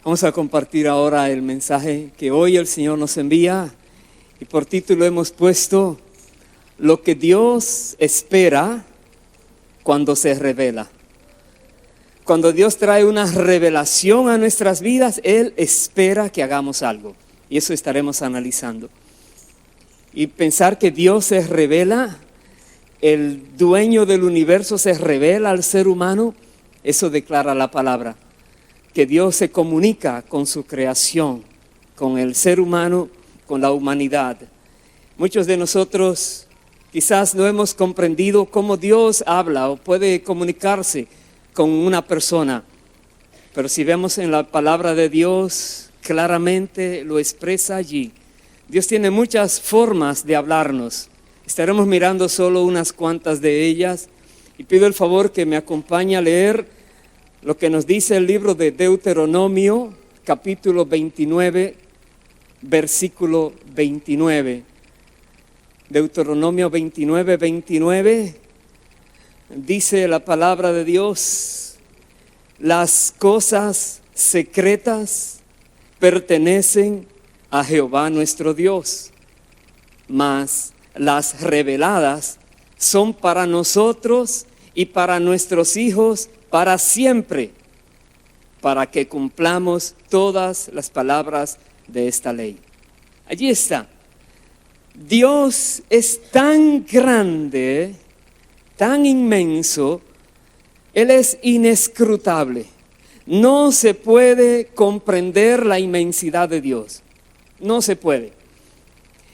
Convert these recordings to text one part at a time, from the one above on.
Vamos a compartir ahora el mensaje que hoy el Señor nos envía y por título hemos puesto lo que Dios espera cuando se revela. Cuando Dios trae una revelación a nuestras vidas, Él espera que hagamos algo y eso estaremos analizando. Y pensar que Dios se revela, el dueño del universo se revela al ser humano, eso declara la palabra. Que Dios se comunica con su creación, con el ser humano, con la humanidad. Muchos de nosotros quizás no hemos comprendido cómo Dios habla o puede comunicarse con una persona. Pero si vemos en la palabra de Dios, claramente lo expresa allí. Dios tiene muchas formas de hablarnos. Estaremos mirando solo unas cuantas de ellas. Y pido el favor que me acompañe a leer lo que nos dice el libro de Deuteronomio, capítulo 29, versículo 29. Deuteronomio 29, 29, dice la palabra de Dios: las cosas secretas pertenecen a Jehová nuestro Dios, mas las reveladas son para nosotros y para nuestros hijos para siempre, para que cumplamos todas las palabras de esta ley. Allí está. Dios es tan grande, tan inmenso, Él es inescrutable. No se puede comprender la inmensidad de Dios. No se puede.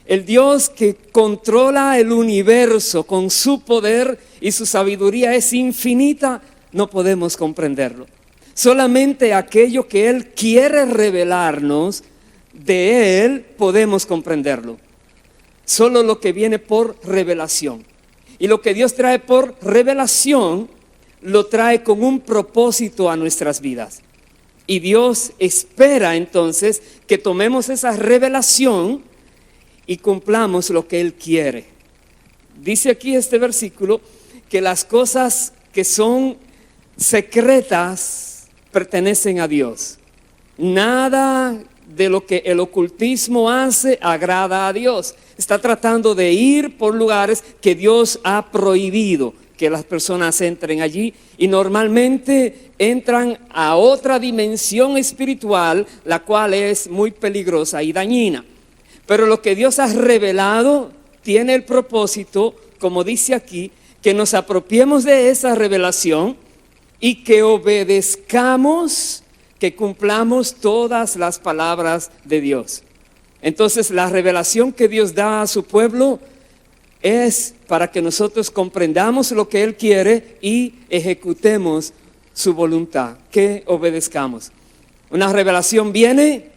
El Dios que controla el universo con su poder y su sabiduría es infinita. No podemos comprenderlo. Solamente aquello que Él quiere revelarnos, de Él podemos comprenderlo. Solo lo que viene por revelación. Y lo que Dios trae por revelación, lo trae con un propósito a nuestras vidas. Y Dios espera entonces que tomemos esa revelación y cumplamos lo que Él quiere. Dice aquí este versículo que las cosas que son secretas pertenecen a Dios. Nada de lo que el ocultismo hace agrada a Dios. Está tratando de ir por lugares que Dios ha prohibido que las personas entren allí, y normalmente entran a otra dimensión espiritual, la cual es muy peligrosa y dañina. Pero lo que Dios ha revelado tiene el propósito, como dice aquí, que nos apropiemos de esa revelación y que obedezcamos, que cumplamos todas las palabras de Dios. Entonces la revelación que Dios da a su pueblo es para que nosotros comprendamos lo que Él quiere y ejecutemos su voluntad, que obedezcamos. Una revelación viene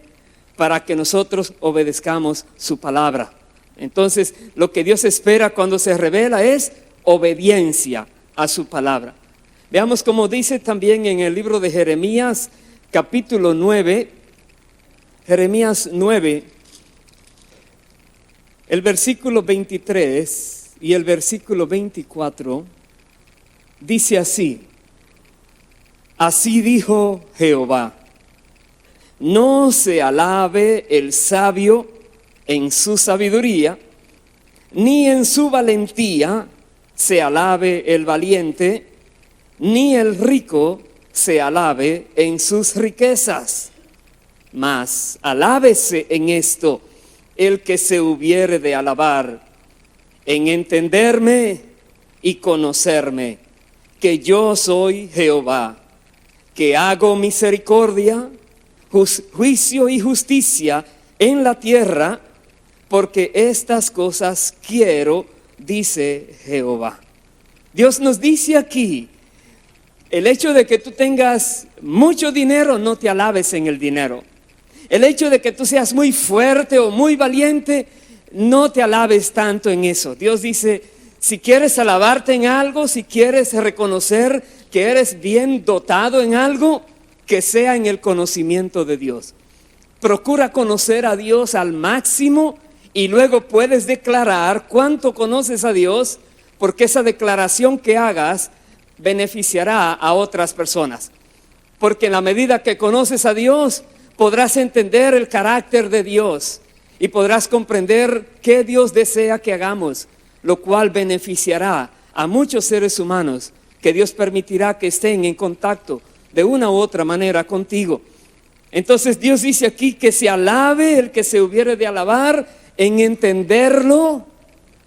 para que nosotros obedezcamos su palabra. Entonces lo que Dios espera cuando se revela es obediencia a su palabra. Veamos cómo dice también en el libro de Jeremías, capítulo 9, Jeremías 9, el versículo 23 y el versículo 24, dice así: así dijo Jehová, no se alabe el sabio en su sabiduría, ni en su valentía se alabe el valiente, ni el rico se alabe en sus riquezas, mas alábese en esto el que se hubiere de alabar, en entenderme y conocerme, que yo soy Jehová, que hago misericordia, juicio y justicia en la tierra, porque estas cosas quiero, dice Jehová. Dios nos dice aquí: el hecho de que tú tengas mucho dinero, no te alabes en el dinero. El hecho de que tú seas muy fuerte o muy valiente, no te alabes tanto en eso. Dios dice, si quieres alabarte en algo, si quieres reconocer que eres bien dotado en algo, que sea en el conocimiento de Dios. Procura conocer a Dios al máximo y luego puedes declarar cuánto conoces a Dios, porque esa declaración que hagas beneficiará a otras personas. Porque en la medida que conoces a Dios, podrás entender el carácter de Dios y podrás comprender qué Dios desea que hagamos, lo cual beneficiará a muchos seres humanos que Dios permitirá que estén en contacto de una u otra manera contigo. Entonces Dios dice aquí que se alabe el que se hubiere de alabar en entenderlo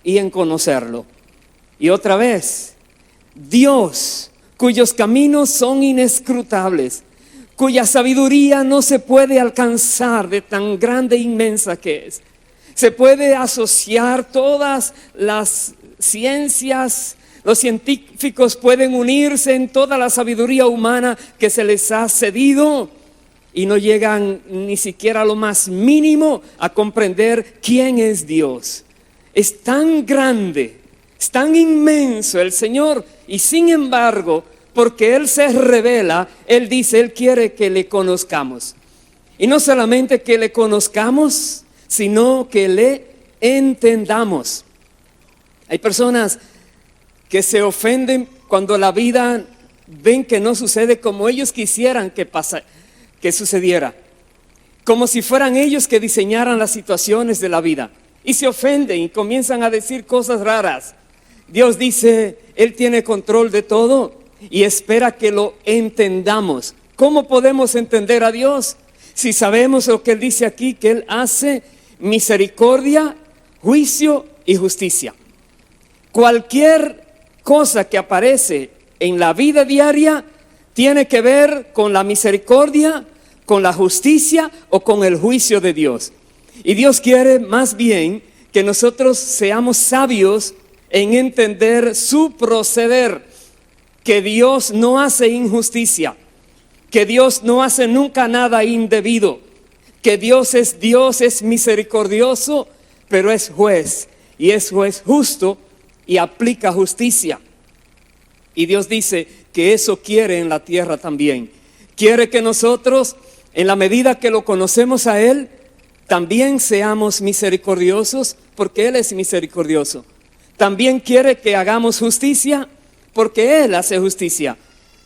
y en conocerlo. Y otra vez, Dios, cuyos caminos son inescrutables, cuya sabiduría no se puede alcanzar de tan grande e inmensa que es. Se puede asociar todas las ciencias, los científicos pueden unirse en toda la sabiduría humana que se les ha cedido y no llegan ni siquiera a lo más mínimo a comprender quién es Dios. Es tan grande, es tan inmenso el Señor, y sin embargo, porque Él se revela, Él dice, Él quiere que le conozcamos. Y no solamente que le conozcamos, sino que le entendamos. Hay personas que se ofenden cuando la vida ven que no sucede como ellos quisieran que sucediera, como si fueran ellos que diseñaran las situaciones de la vida, y se ofenden y comienzan a decir cosas raras. Dios dice, Él tiene control de todo y espera que lo entendamos. ¿Cómo podemos entender a Dios? Si sabemos lo que Él dice aquí, que Él hace misericordia, juicio y justicia. Cualquier cosa que aparece en la vida diaria tiene que ver con la misericordia, con la justicia o con el juicio de Dios. Y Dios quiere más bien que nosotros seamos sabios en entender su proceder, que Dios no hace injusticia, que Dios no hace nunca nada indebido, que Dios, es misericordioso, pero es juez, y es juez justo y aplica justicia. Y Dios dice que eso quiere en la tierra también. Quiere que nosotros, en la medida que lo conocemos a Él, también seamos misericordiosos, porque Él es misericordioso. También quiere que hagamos justicia, porque Él hace justicia.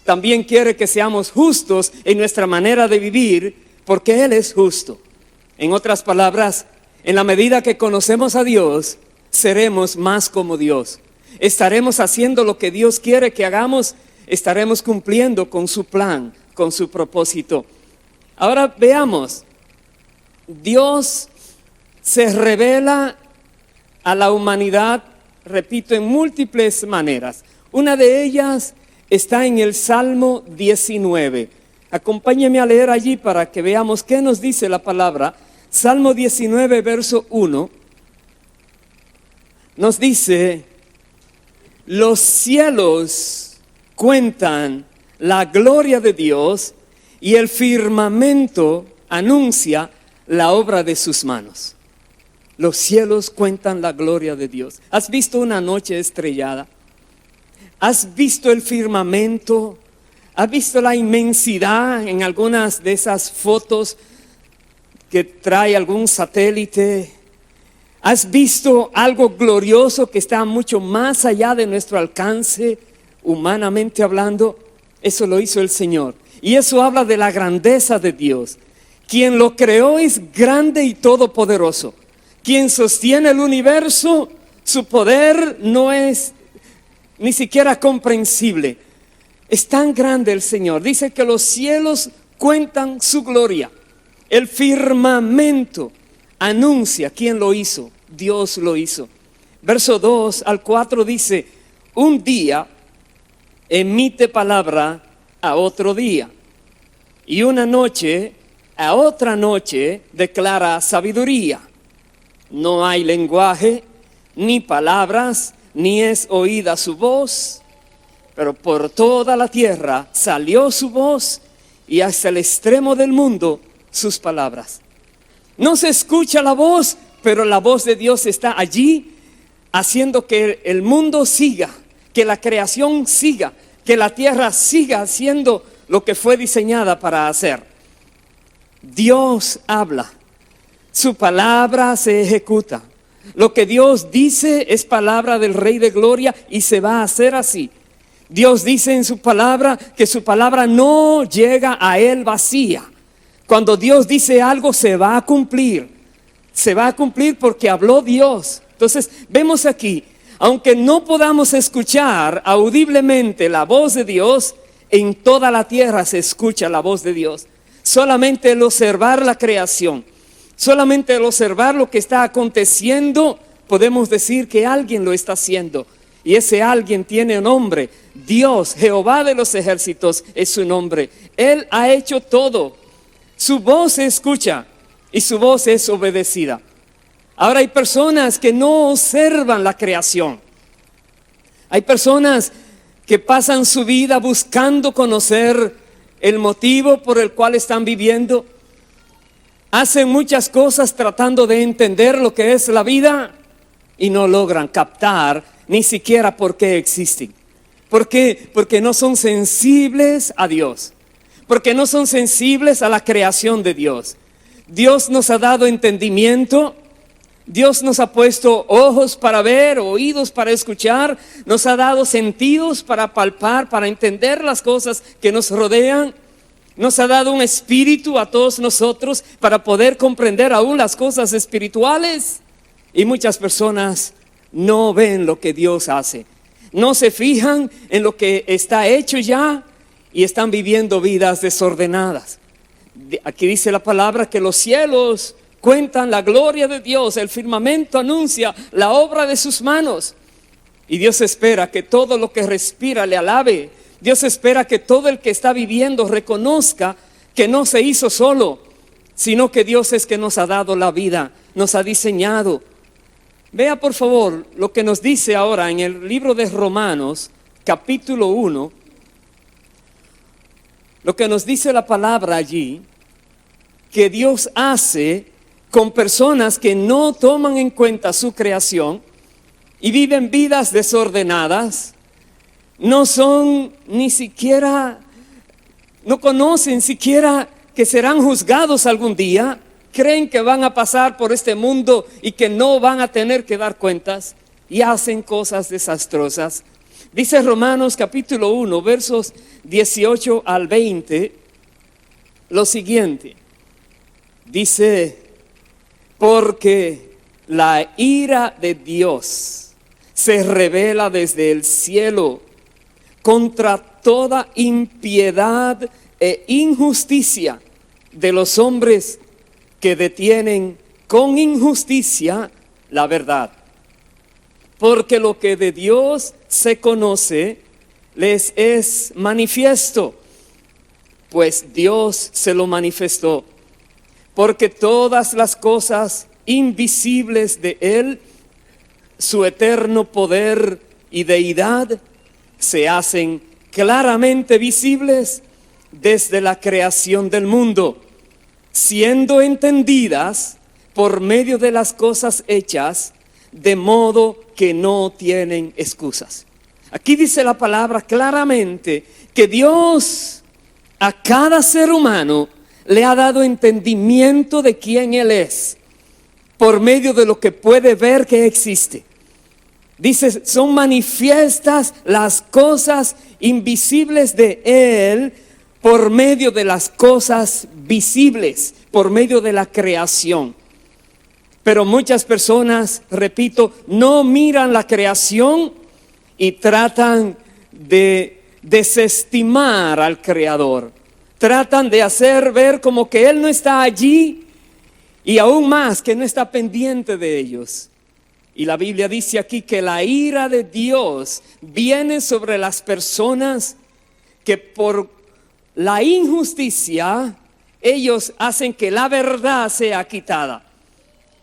También quiere que seamos justos en nuestra manera de vivir, porque Él es justo. En otras palabras, en la medida que conocemos a Dios, seremos más como Dios. Estaremos haciendo lo que Dios quiere que hagamos, estaremos cumpliendo con su plan, con su propósito. Ahora veamos, Dios se revela a la humanidad, repito, en múltiples maneras. Una de ellas está en el Salmo 19. Acompáñeme a leer allí para que veamos qué nos dice la palabra. Salmo 19, verso 1, nos dice: los cielos cuentan la gloria de Dios y el firmamento anuncia la obra de sus manos. Los cielos cuentan la gloria de Dios. ¿Has visto una noche estrellada? ¿Has visto el firmamento? ¿Has visto la inmensidad en algunas de esas fotos que trae algún satélite? ¿Has visto algo glorioso que está mucho más allá de nuestro alcance, humanamente hablando? Eso lo hizo el Señor. Y eso habla de la grandeza de Dios. Quien lo creó es grande y todopoderoso. Quien sostiene el universo, su poder no es ni siquiera comprensible. Es tan grande el Señor. Dice que los cielos cuentan su gloria. El firmamento anuncia quién lo hizo. Dios lo hizo. Verso 2 al 4 dice: un día emite palabra a otro día, y una noche a otra noche declara sabiduría. No hay lenguaje, ni palabras, ni es oída su voz, pero por toda la tierra salió su voz, y hasta el extremo del mundo sus palabras. No se escucha la voz, pero la voz de Dios está allí, haciendo que el mundo siga, que la creación siga, que la tierra siga haciendo lo que fue diseñada para hacer. Dios habla, su palabra se ejecuta. Lo que Dios dice es palabra del Rey de Gloria y se va a hacer así. Dios dice en su palabra que su palabra no llega a Él vacía. Cuando Dios dice algo, se va a cumplir. Se va a cumplir porque habló Dios. Entonces, vemos aquí, aunque no podamos escuchar audiblemente la voz de Dios, en toda la tierra se escucha la voz de Dios. Solamente el observar la creación, solamente el observar lo que está aconteciendo, podemos decir que alguien lo está haciendo. Y ese alguien tiene un nombre. Dios, Jehová de los ejércitos es su nombre. Él ha hecho todo. Su voz se escucha y su voz es obedecida. Ahora hay personas que no observan la creación. Hay personas que pasan su vida buscando conocer el motivo por el cual están viviendo. Hacen muchas cosas tratando de entender lo que es la vida y no logran captar ni siquiera por qué existen. ¿Por qué? Porque no son sensibles a Dios. Porque no son sensibles a la creación de Dios. Dios nos ha dado entendimiento. Dios nos ha puesto ojos para ver, oídos para escuchar. Nos ha dado sentidos para palpar, para entender las cosas que nos rodean. Nos ha dado un espíritu a todos nosotros para poder comprender aún las cosas espirituales. Y muchas personas no ven lo que Dios hace. No se fijan en lo que está hecho ya y están viviendo vidas desordenadas. Aquí dice la palabra que los cielos cuentan la gloria de Dios, el firmamento anuncia la obra de sus manos. Y Dios espera que todo lo que respira le alabe. Dios espera que todo el que está viviendo reconozca que no se hizo solo, sino que Dios es que nos ha dado la vida, nos ha diseñado. Vea por favor lo que nos dice ahora en el libro de Romanos, capítulo 1. Lo que nos dice la palabra allí, que Dios hace con personas que no toman en cuenta su creación y viven vidas desordenadas. No son ni siquiera, no conocen siquiera que serán juzgados algún día. Creen que van a pasar por este mundo y que no van a tener que dar cuentas y hacen cosas desastrosas. Dice Romanos capítulo 1, versos 18 al 20, lo siguiente. Dice, porque la ira de Dios se revela desde el cielo contra toda impiedad e injusticia de los hombres que detienen con injusticia la verdad. Porque lo que de Dios se conoce les es manifiesto, pues Dios se lo manifestó. Porque todas las cosas invisibles de Él, su eterno poder y deidad, se hacen claramente visibles desde la creación del mundo, siendo entendidas por medio de las cosas hechas, de modo que no tienen excusas. Aquí dice la palabra claramente que Dios a cada ser humano le ha dado entendimiento de quién Él es, por medio de lo que puede ver que existe. Dice, son manifiestas las cosas invisibles de Él por medio de las cosas visibles, por medio de la creación. Pero muchas personas, repito, no miran la creación y tratan de desestimar al Creador. Tratan de hacer ver como que Él no está allí y aún más que no está pendiente de ellos. Y la Biblia dice aquí que la ira de Dios viene sobre las personas que por la injusticia ellos hacen que la verdad sea quitada.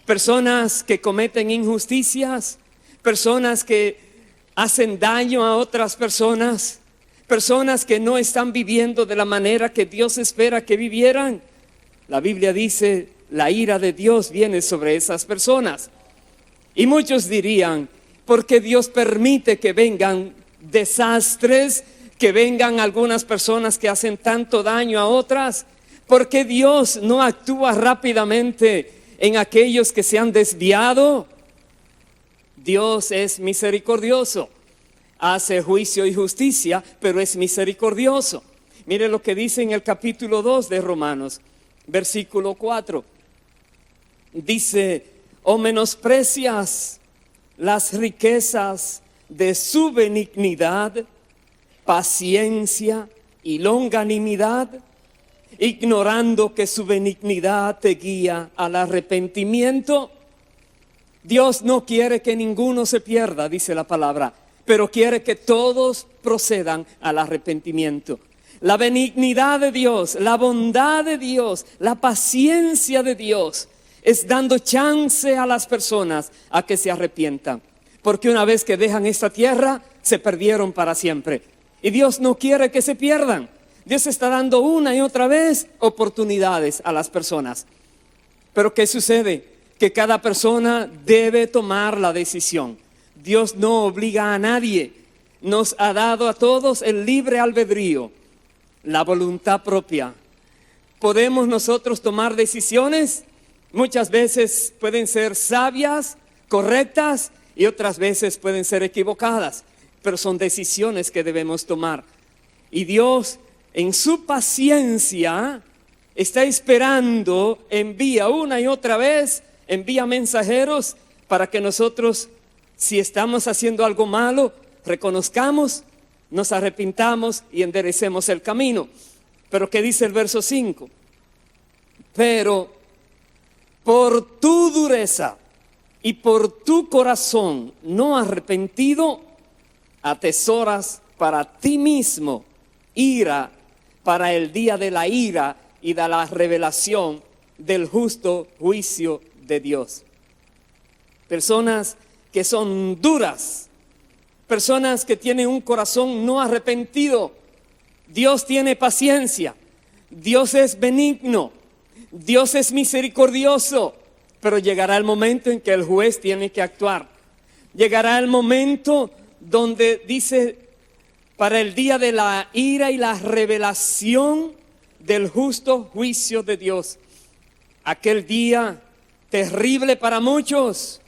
Personas que cometen injusticias, personas que hacen daño a otras personas, personas que no están viviendo de la manera que Dios espera que vivieran. La Biblia dice, la ira de Dios viene sobre esas personas. Y muchos dirían, ¿por qué Dios permite que vengan desastres, que vengan algunas personas que hacen tanto daño a otras? ¿Por qué Dios no actúa rápidamente en aquellos que se han desviado? Dios es misericordioso, hace juicio y justicia, pero es misericordioso. Mire lo que dice en el capítulo 2 de Romanos, versículo 4. Dice, o menosprecias las riquezas de su benignidad, paciencia y longanimidad, ignorando que su benignidad te guía al arrepentimiento. Dios no quiere que ninguno se pierda, dice la palabra, pero quiere que todos procedan al arrepentimiento. La benignidad de Dios, la bondad de Dios, la paciencia de Dios es dando chance a las personas a que se arrepientan. Porque una vez que dejan esta tierra, se perdieron para siempre. Y Dios no quiere que se pierdan. Dios está dando una y otra vez oportunidades a las personas. Pero ¿qué sucede? Que cada persona debe tomar la decisión. Dios no obliga a nadie. Nos ha dado a todos el libre albedrío, la voluntad propia. ¿Podemos nosotros tomar decisiones? Muchas veces pueden ser sabias, correctas, y otras veces pueden ser equivocadas, pero son decisiones que debemos tomar. Y Dios, en su paciencia, está esperando, envía una y otra vez, envía mensajeros para que nosotros, si estamos haciendo algo malo, reconozcamos, nos arrepintamos y enderecemos el camino. Pero ¿qué dice el verso 5? Pero por tu dureza y por tu corazón no arrepentido, atesoras para ti mismo ira para el día de la ira y de la revelación del justo juicio de Dios. Personas que son duras, personas que tienen un corazón no arrepentido. Dios tiene paciencia, Dios es benigno, Dios es misericordioso, pero llegará el momento en que el juez tiene que actuar. Llegará el momento donde dice, para el día de la ira y la revelación del justo juicio de Dios. Aquel día terrible para muchos,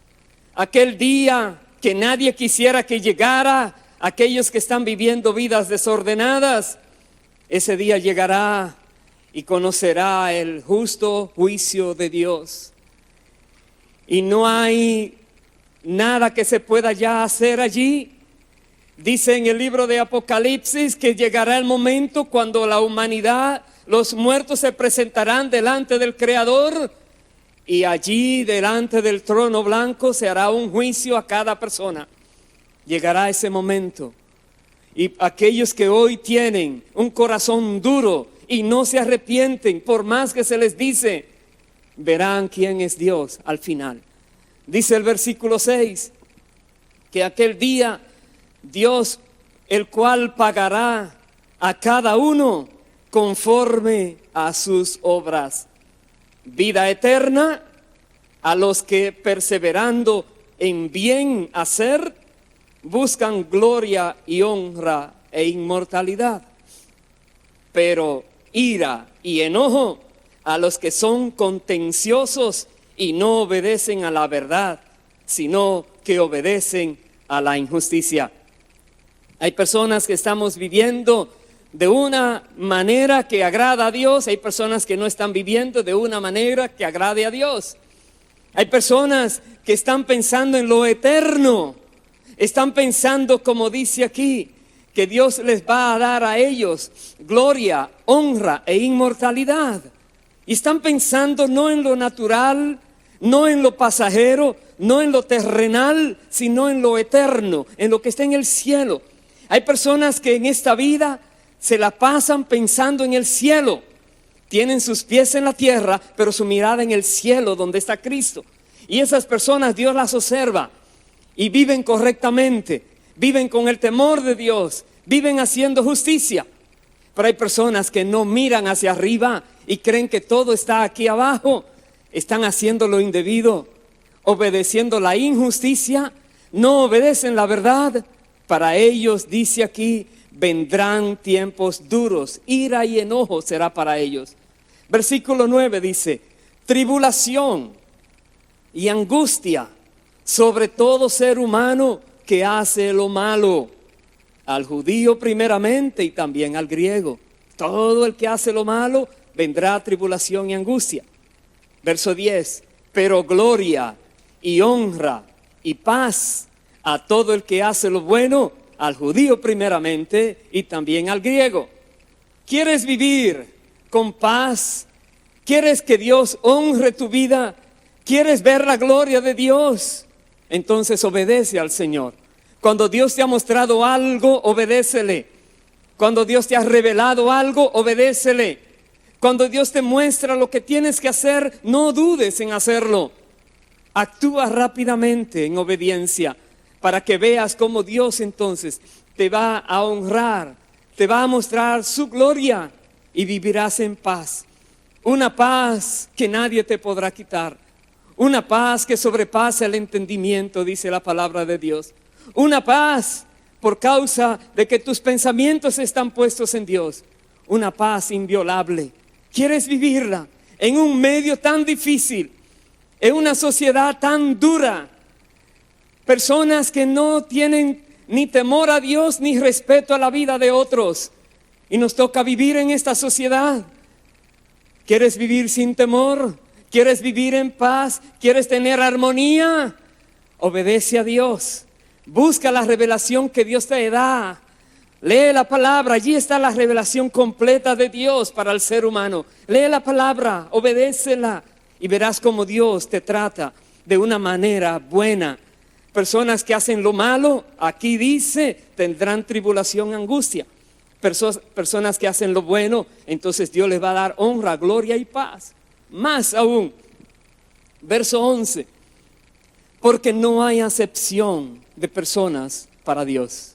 aquel día que nadie quisiera que llegara, aquellos que están viviendo vidas desordenadas. Ese día llegará y conocerá el justo juicio de Dios. Y no hay nada que se pueda ya hacer allí. Dice en el libro de Apocalipsis que llegará el momento cuando la humanidad, los muertos se presentarán delante del Creador, y allí delante del trono blanco se hará un juicio a cada persona. Llegará ese momento. Y aquellos que hoy tienen un corazón duro y no se arrepienten, por más que se les dice, verán quién es Dios al final. Dice el versículo 6, que aquel día Dios, el cual pagará a cada uno conforme a sus obras. Vida eterna a los que perseverando en bien hacer buscan gloria y honra e inmortalidad. Pero ira y enojo a los que son contenciosos y no obedecen a la verdad, sino que obedecen a la injusticia. Hay personas que estamos viviendo de una manera que agrada a Dios, hay personas que no están viviendo de una manera que agrade a Dios. Hay personas que están pensando en lo eterno, están pensando, como dice aquí, que Dios les va a dar a ellos gloria, honra e inmortalidad. Y están pensando no en lo natural, no en lo pasajero, no en lo terrenal, sino en lo eterno, en lo que está en el cielo. Hay personas que en esta vida se la pasan pensando en el cielo. Tienen sus pies en la tierra, pero su mirada en el cielo donde está Cristo. Y esas personas Dios las observa y viven correctamente, viven con el temor de Dios, viven haciendo justicia. Pero hay personas que no miran hacia arriba y creen que todo está aquí abajo. Están haciendo lo indebido, obedeciendo la injusticia, no obedecen la verdad. Para ellos, dice aquí, vendrán tiempos duros, ira y enojo será para ellos. Versículo 9 dice, tribulación y angustia sobre todo ser humano que hace lo malo, al judío primeramente y también al griego. Todo el que hace lo malo vendrá tribulación y angustia. Verso 10, pero gloria y honra y paz a todo el que hace lo bueno, al judío primeramente y también al griego. ¿Quieres vivir con paz? ¿Quieres que Dios honre tu vida? ¿Quieres ver la gloria de Dios? Entonces obedece al Señor. Cuando Dios te ha mostrado algo, obedécele. Cuando Dios te ha revelado algo, obedécele. Cuando Dios te muestra lo que tienes que hacer, no dudes en hacerlo. Actúa rápidamente en obediencia para que veas cómo Dios entonces te va a honrar, te va a mostrar su gloria y vivirás en paz. Una paz que nadie te podrá quitar. Una paz que sobrepasa el entendimiento, dice la palabra de Dios. Una paz por causa de que tus pensamientos están puestos en Dios. Una paz inviolable. ¿Quieres vivirla en un medio tan difícil? En una sociedad tan dura. Personas que no tienen ni temor a Dios ni respeto a la vida de otros. Y nos toca vivir en esta sociedad. ¿Quieres vivir sin temor? ¿Quieres vivir en paz? ¿Quieres tener armonía? Obedece a Dios. Busca la revelación que Dios te da. Lee la palabra, allí está la revelación completa de Dios para el ser humano. Lee la palabra, obedécela y verás cómo Dios te trata de una manera buena. Personas que hacen lo malo, aquí dice, tendrán tribulación, angustia. Personas que hacen lo bueno, entonces Dios les va a dar honra, gloria y paz. Más aún, verso 11, porque no hay acepción de personas para Dios.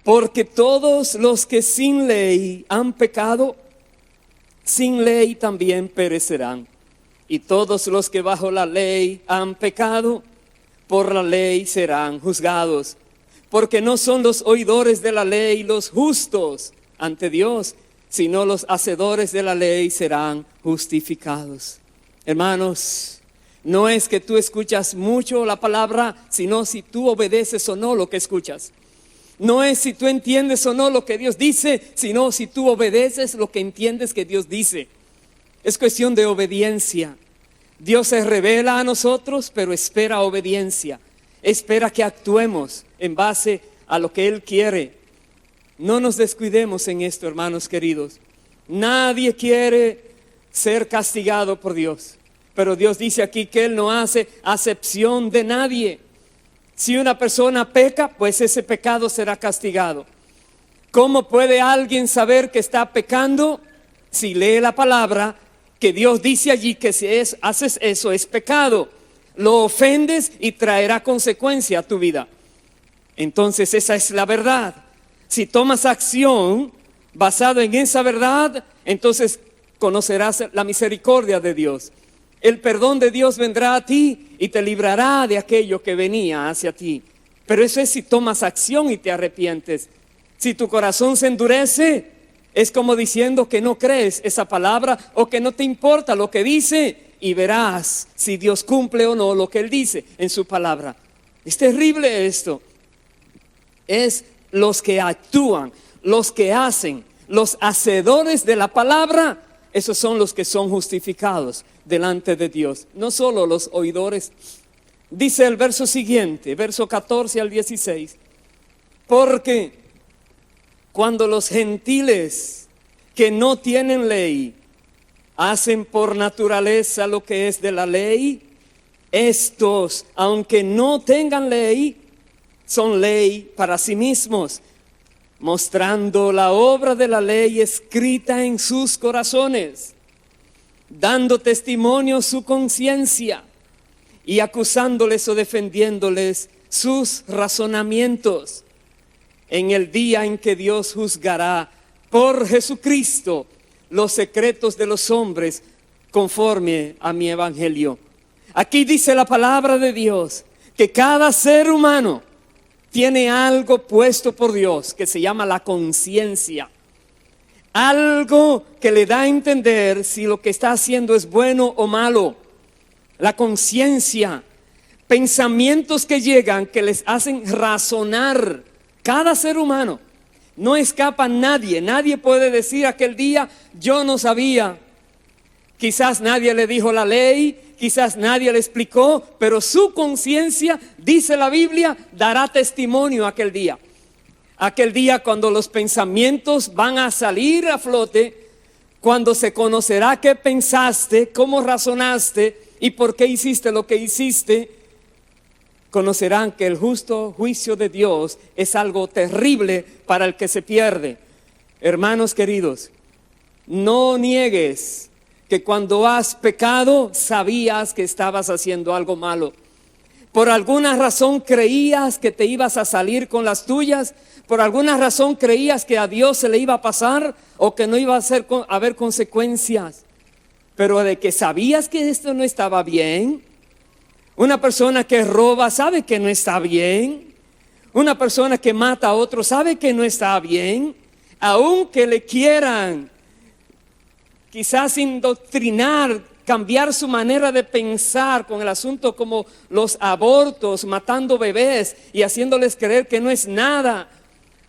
Porque todos los que sin ley han pecado, sin ley también perecerán. Y todos los que bajo la ley han pecado, por la ley serán juzgados. Porque no son los oidores de la ley los justos ante Dios, sino los hacedores de la ley serán justificados. Hermanos, no es que tú escuchas mucho la palabra, sino si tú obedeces o no lo que escuchas. No es si tú entiendes o no lo que Dios dice, sino si tú obedeces lo que entiendes que Dios dice. Es cuestión de obediencia. Dios se revela a nosotros, pero espera obediencia. Espera que actuemos en base a lo que Él quiere. No nos descuidemos en esto, hermanos queridos. Nadie quiere ser castigado por Dios. Pero Dios dice aquí que Él no hace acepción de nadie. Si una persona peca, pues ese pecado será castigado. ¿Cómo puede alguien saber que está pecando? Si lee la palabra, que Dios dice allí que si haces eso es pecado. Lo ofendes y traerá consecuencia a tu vida. Entonces esa es la verdad. Si tomas acción basado en esa verdad, entonces conocerás la misericordia de Dios. El perdón de Dios vendrá a ti y te librará de aquello que venía hacia ti. Pero eso es si tomas acción y te arrepientes. Si tu corazón se endurece, es como diciendo que no crees esa palabra o que no te importa lo que dice, y verás si Dios cumple o no lo que Él dice en su palabra. Es terrible esto. Es los que actúan, los que hacen, los hacedores de la palabra, esos son los que son justificados delante de Dios, no solo los oidores. Dice el verso siguiente, verso 14 al 16, porque cuando los gentiles que no tienen ley hacen por naturaleza lo que es de la ley, estos, aunque no tengan ley, son ley para sí mismos, mostrando la obra de la ley escrita en sus corazones, dando testimonio su conciencia y acusándoles o defendiéndoles sus razonamientos en el día en que Dios juzgará por Jesucristo los secretos de los hombres conforme a mi evangelio. Aquí dice la palabra de Dios que cada ser humano tiene algo puesto por Dios que se llama la conciencia. Algo que le da a entender si lo que está haciendo es bueno o malo. La conciencia, pensamientos que llegan que les hacen razonar. Cada ser humano, No escapa nadie. Nadie puede decir aquel día, yo no sabía. Quizás nadie le dijo la ley, quizás nadie le explicó, pero su conciencia, dice la Biblia, dará testimonio aquel día. Aquel día cuando los pensamientos van a salir a flote, cuando se conocerá qué pensaste, cómo razonaste y por qué hiciste lo que hiciste, conocerán que el justo juicio de Dios es algo terrible para el que se pierde. Hermanos queridos, no niegues que cuando has pecado sabías que estabas haciendo algo malo. Por alguna razón creías que te ibas a salir con las tuyas. Por alguna razón creías que a Dios se le iba a pasar o que no iba a haber consecuencias. Pero de que sabías que esto no estaba bien. Una persona que roba sabe que no está bien. Una persona que mata a otro sabe que no está bien. Aunque le quieran quizás indoctrinar, cambiar su manera de pensar con el asunto como los abortos, matando bebés y haciéndoles creer que no es nada.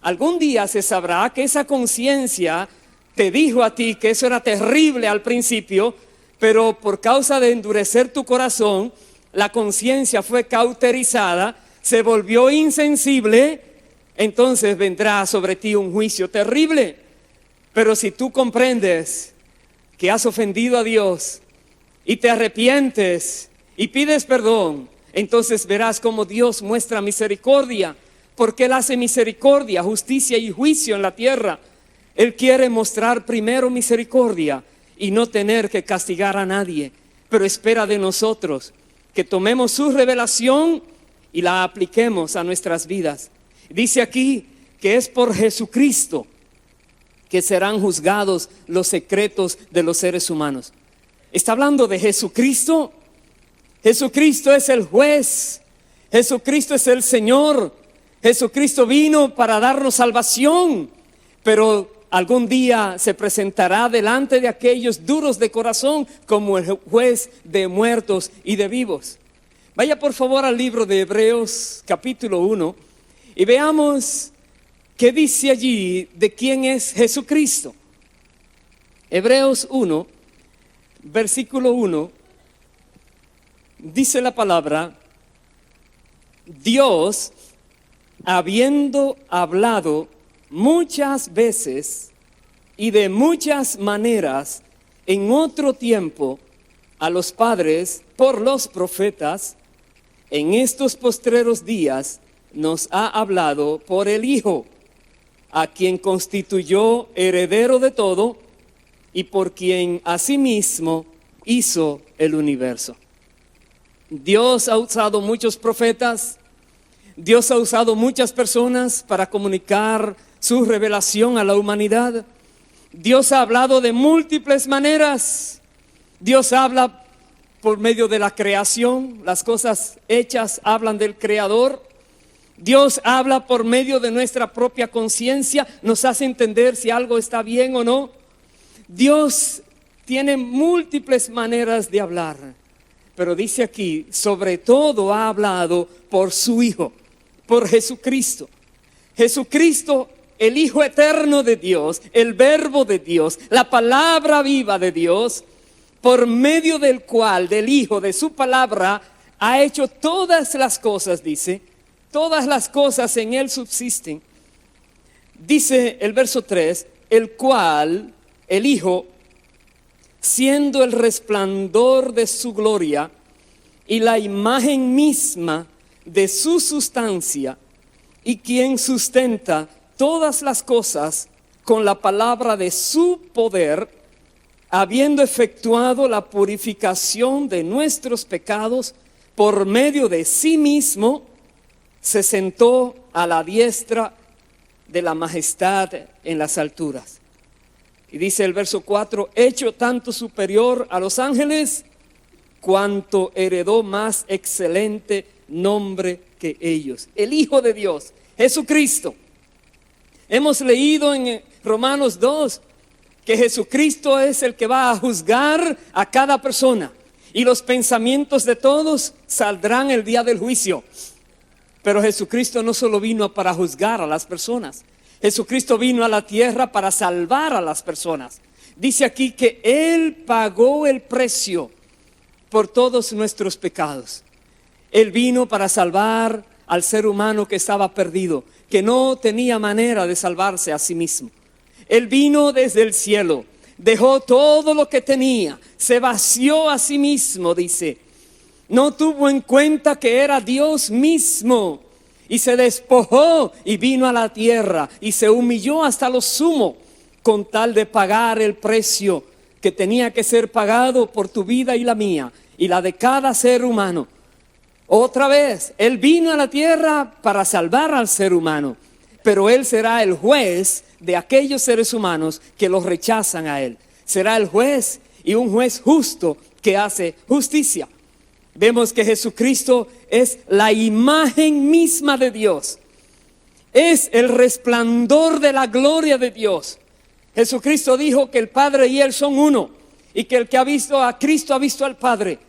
Algún día se sabrá que esa conciencia te dijo a ti que eso era terrible al principio, pero por causa de endurecer tu corazón, la conciencia fue cauterizada, se volvió insensible, entonces vendrá sobre ti un juicio terrible. Pero si tú comprendes que has ofendido a Dios y te arrepientes y pides perdón, entonces verás cómo Dios muestra misericordia, porque Él hace misericordia, justicia y juicio en la tierra. Él quiere mostrar primero misericordia y no tener que castigar a nadie, pero espera de nosotros que tomemos su revelación y la apliquemos a nuestras vidas. Dice aquí que es por Jesucristo que serán juzgados los secretos de los seres humanos. Está hablando de Jesucristo. Jesucristo es el juez. Jesucristo es el Señor. Jesucristo vino para darnos salvación, pero algún día se presentará delante de aquellos duros de corazón como el juez de muertos y de vivos. Vaya por favor al libro de Hebreos capítulo 1 y veamos qué dice allí de quién es Jesucristo. Hebreos 1, versículo 1, dice la palabra: Dios, habiendo hablado muchas veces y de muchas maneras en otro tiempo a los padres por los profetas, en estos postreros días nos ha hablado por el Hijo, a quien constituyó heredero de todo y por quien asimismo hizo el universo. Dios ha usado muchos profetas. Dios ha usado muchas personas para comunicar su revelación a la humanidad. Dios ha hablado de múltiples maneras. Dios habla por medio de la creación. Las cosas hechas hablan del Creador. Dios habla por medio de nuestra propia conciencia. Nos hace entender si algo está bien o no. Dios tiene múltiples maneras de hablar. Pero dice aquí, sobre todo ha hablado por su Hijo, por Jesucristo. Jesucristo, el Hijo eterno de Dios, el Verbo de Dios, la palabra viva de Dios, por medio del cual, del Hijo, de su palabra, ha hecho todas las cosas, dice, todas las cosas en Él subsisten. Dice el verso 3, el cual, el Hijo, siendo el resplandor de su gloria y la imagen misma de su sustancia, y quien sustenta todas las cosas con la palabra de su poder, habiendo efectuado la purificación de nuestros pecados por medio de sí mismo, se sentó a la diestra de la majestad en las alturas. Y dice el verso 4, hecho tanto superior a los ángeles, cuanto heredó más excelente nombre que ellos. El Hijo de Dios, Jesucristo. Hemos leído en Romanos 2 que Jesucristo es el que va a juzgar a cada persona, y los pensamientos de todos saldrán el día del juicio. Pero Jesucristo no solo vino para juzgar a las personas. Jesucristo vino a la tierra para salvar a las personas. Dice aquí que Él pagó el precio por todos nuestros pecados. Él vino para salvar al ser humano que estaba perdido, que no tenía manera de salvarse a sí mismo. Él vino desde el cielo, dejó todo lo que tenía, se vació a sí mismo, dice. No tuvo en cuenta que era Dios mismo y se despojó y vino a la tierra y se humilló hasta lo sumo con tal de pagar el precio que tenía que ser pagado por tu vida y la mía y la de cada ser humano. Otra vez, Él vino a la tierra para salvar al ser humano, pero Él será el juez de aquellos seres humanos que los rechazan a Él. Será el juez y un juez justo que hace justicia. Vemos que Jesucristo es la imagen misma de Dios. Es el resplandor de la gloria de Dios. Jesucristo dijo que el Padre y Él son uno, y que el que ha visto a Cristo ha visto al Padre,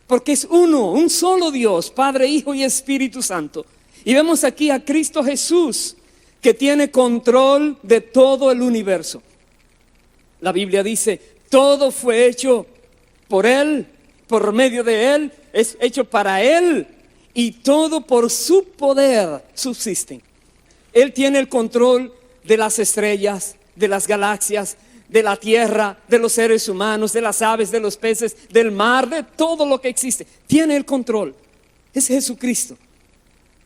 porque es uno, un solo Dios, Padre, Hijo y Espíritu Santo. Y vemos aquí a Cristo Jesús, que tiene control de todo el universo. La Biblia dice, todo fue hecho por Él, por medio de Él, es hecho para Él, y todo por su poder subsisten. Él tiene el control de las estrellas, de las galaxias, de la tierra, de los seres humanos, de las aves, de los peces, del mar, de todo lo que existe. Tiene el control. Es Jesucristo.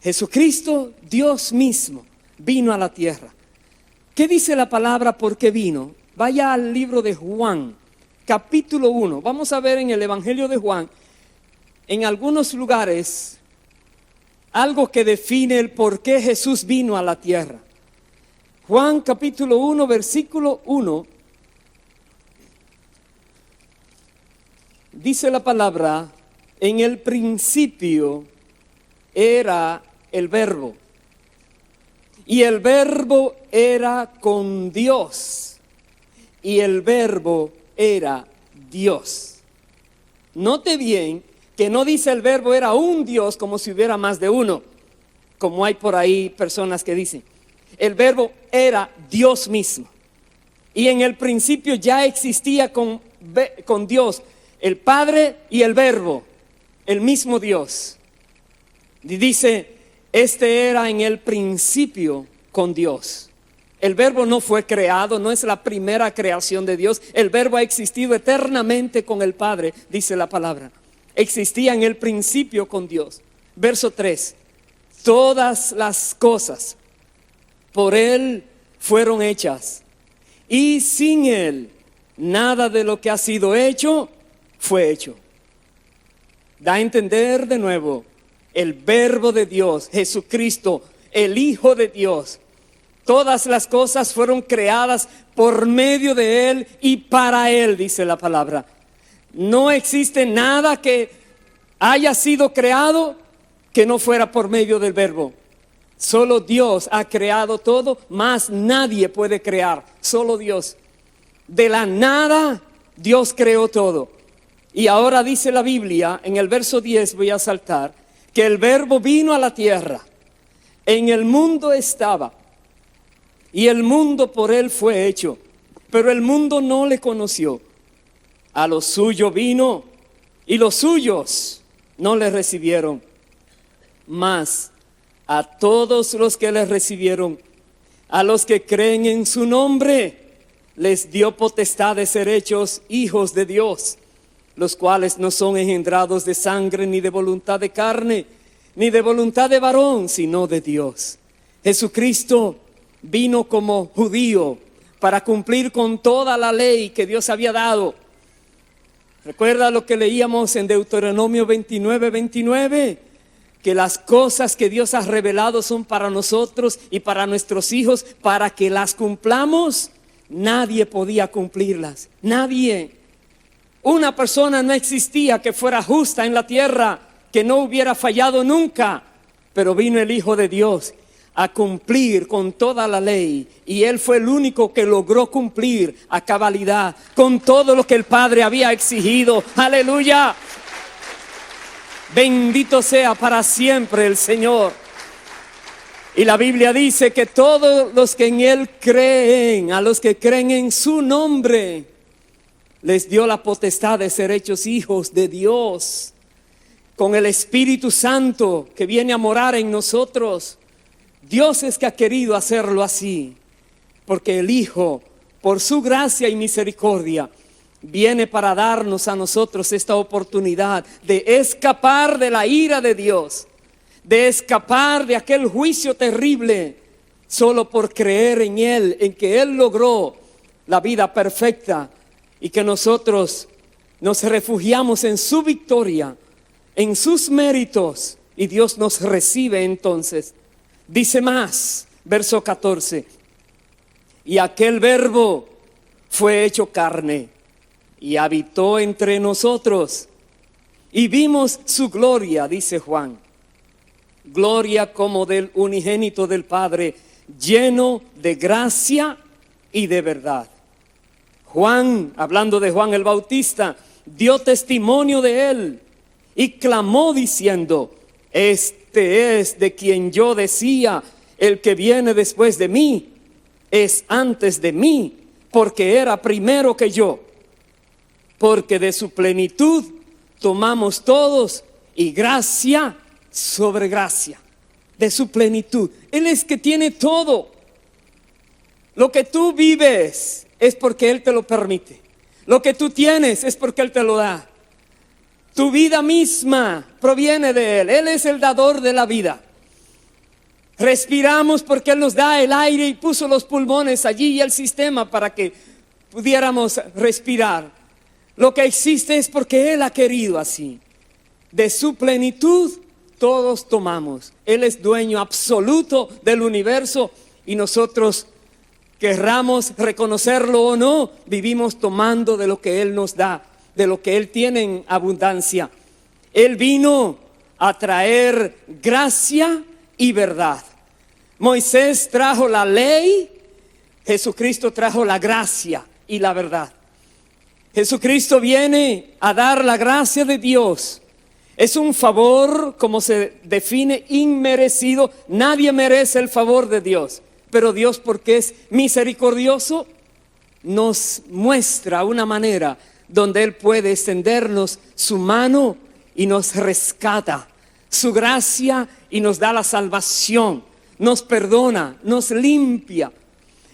Jesucristo, Dios mismo, vino a la tierra. ¿Qué dice la palabra por qué vino? Vaya al libro de Juan, capítulo 1. Vamos a ver en el Evangelio de Juan, en algunos lugares, algo que define el por qué Jesús vino a la tierra. Juan capítulo 1, versículo 1. Dice la palabra, en el principio era el verbo, y el verbo era con Dios, y el verbo era Dios. Note bien que no dice el verbo era un Dios como si hubiera más de uno, como hay por ahí personas que dicen. El verbo era Dios mismo, y en el principio ya existía con Dios el Padre y el Verbo, el mismo Dios. Y dice, este era en el principio con Dios. El Verbo no fue creado, no es la primera creación de Dios. El Verbo ha existido eternamente con el Padre, dice la palabra. Existía en el principio con Dios. Verso 3, todas las cosas por Él fueron hechas, y sin Él nada de lo que ha sido hecho fue hecho. Da a entender de nuevo, el Verbo de Dios, Jesucristo, el Hijo de Dios. Todas las cosas fueron creadas por medio de Él y para Él, dice la palabra. No existe nada que haya sido creado que no fuera por medio del Verbo. Solo Dios ha creado todo, más nadie puede crear, solo Dios. De la nada, Dios creó todo. Y ahora dice la Biblia, en el verso 10 voy a saltar, que el Verbo vino a la tierra, en el mundo estaba, y el mundo por Él fue hecho, pero el mundo no le conoció. A lo suyo vino, y los suyos no le recibieron. Mas a todos los que le recibieron, a los que creen en su nombre, les dio potestad de ser hechos hijos de Dios, los cuales no son engendrados de sangre, ni de voluntad de carne, ni de voluntad de varón, sino de Dios. Jesucristo vino como judío para cumplir con toda la ley que Dios había dado. Recuerda lo que leíamos en Deuteronomio 29:29, que las cosas que Dios ha revelado son para nosotros y para nuestros hijos, para que las cumplamos. Nadie podía cumplirlas, nadie. Una persona no existía que fuera justa en la tierra, que no hubiera fallado nunca, pero vino el Hijo de Dios a cumplir con toda la ley, y Él fue el único que logró cumplir a cabalidad con todo lo que el Padre había exigido. Aleluya, bendito sea para siempre el Señor. Y la Biblia dice que todos los que en Él creen, a los que creen en su nombre, les dio la potestad de ser hechos hijos de Dios, con el Espíritu Santo que viene a morar en nosotros. Dios es que ha querido hacerlo así, porque el Hijo, por su gracia y misericordia, viene para darnos a nosotros esta oportunidad de escapar de la ira de Dios, de escapar de aquel juicio terrible, solo por creer en Él, en que Él logró la vida perfecta y que nosotros nos refugiamos en su victoria, en sus méritos, y Dios nos recibe entonces. Dice más, verso 14, y aquel Verbo fue hecho carne y habitó entre nosotros y vimos su gloria, dice Juan, gloria como del unigénito del Padre, lleno de gracia y de verdad. Juan, hablando de Juan el Bautista, dio testimonio de él y clamó diciendo: este es de quien yo decía, el que viene después de mí es antes de mí, porque era primero que yo. Porque de su plenitud tomamos todos, y gracia sobre gracia. De su plenitud. Él es que tiene todo. Lo que tú vives es porque Él te lo permite. Lo que tú tienes es porque Él te lo da. Tu vida misma proviene de Él. Él es el dador de la vida. Respiramos porque Él nos da el aire y puso los pulmones allí y el sistema para que pudiéramos respirar. Lo que existe es porque Él ha querido así. De su plenitud todos tomamos. Él es dueño absoluto del universo y nosotros, querramos reconocerlo o no, vivimos tomando de lo que Él nos da, de lo que Él tiene en abundancia. Él vino a traer gracia y verdad. Moisés trajo la ley, Jesucristo trajo la gracia y la verdad. Jesucristo viene a dar la gracia de Dios. Es un favor, como se define, inmerecido. Nadie merece el favor de Dios, pero Dios, porque es misericordioso, nos muestra una manera donde Él puede extendernos su mano y nos rescata, su gracia, y nos da la salvación, nos perdona, nos limpia,